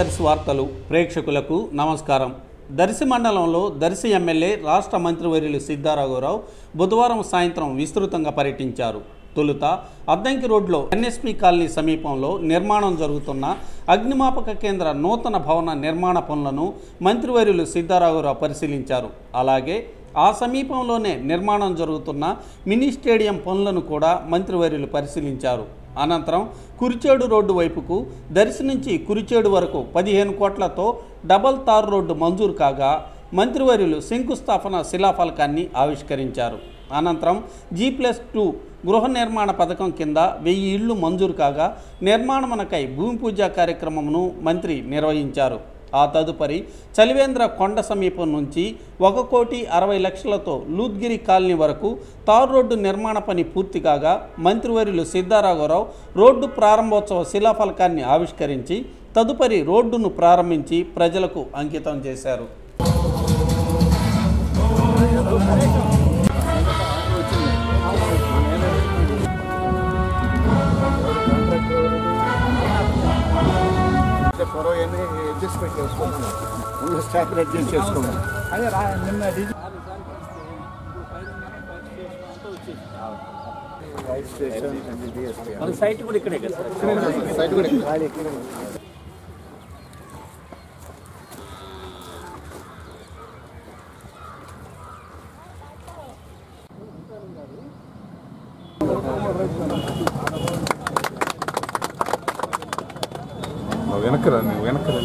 దర్శి వార్తలు ప్రేక్షకులకు నమస్కారం. దర్శి మండలంలో దర్శి ఎమ్మెల్యే రాష్ట్ర మంత్రివర్యులు సిద్ధారాఘవరావు బుధవారం సాయంత్రం విస్తృతంగా పర్యటించారు. తొలుత అద్దంకి రోడ్లో ఎన్ఎస్పి కాలనీ సమీపంలో నిర్మాణం జరుగుతున్న అగ్నిమాపక కేంద్ర నూతన భవన నిర్మాణ పనులను మంత్రివర్యులు సిద్ధారాఘవరావు పరిశీలించారు. అలాగే ఆ సమీపంలోనే నిర్మాణం జరుగుతున్న మినీ స్టేడియం పనులను కూడా మంత్రివర్యులు పరిశీలించారు. అనంతరం కురిచేడు రోడ్డు వైపుకు దర్శి నుంచి కురిచేడు వరకు 15 కోట్లతో డబల్ తార్ రోడ్డు మంజూరు కాగా మంత్రివర్యులు శంకుస్థాపన శిలాఫలకాన్ని ఆవిష్కరించారు. అనంతరం G+2 గృహ నిర్మాణ పథకం కింద 1000 ఇళ్లు మంజూరు కాగా నిర్మాణమునకై భూమి పూజ కార్యక్రమమును మంత్రి నిర్వహించారు. ఆ తదుపరి చలివేంద్ర కొండ సమీపం నుంచి 1,60,00,000తో లూత్గిరి కాలనీ వరకు తారు రోడ్డు నిర్మాణ పని పూర్తి కాగా మంత్రివర్యులు సిద్ధారాఘవరావు రోడ్డు ప్రారంభోత్సవ శిలాఫలకాన్ని ఆవిష్కరించి తదుపరి రోడ్డును ప్రారంభించి ప్రజలకు అంకితం చేశారు. అడ్జస్ట్మెంట్ చేసుకున్నాను, ఉన్న స్టాఫ్ అడ్జస్ట్ చేసుకున్నాను. అదే నిన్న రైట్ స్టేషన్ సైట్ కూడా ఇక్కడే కదా, సైట్ కూడా ఇక్కడ. వెనకరా నువ్వు వెనకరా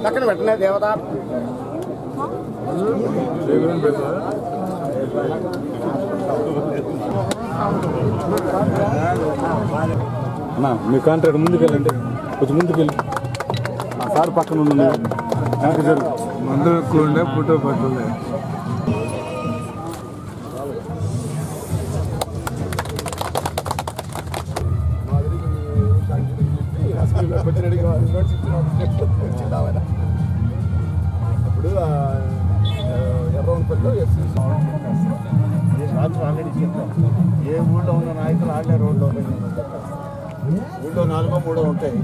దక్కన పెట్టలే దేవత అన్నా మీ కాంట్రాక్ట్ ముందుకెళ్ళండి, కొంచెం ముందుకెళ్ళి సార్ పక్కన ఉండండి, వెనక జరుగు. మందు ఎక్కువ ఉండే ఫోటో పట్టులే. ఇప్పుడు ఎర్రవనపల్లిలో రాత్రి ఆల్రెడీ చెప్పాం, ఏ ఊళ్ళో ఉన్న నాయకులు ఆడే రోడ్లో ఊళ్ళో 4 3 ఉంటాయి.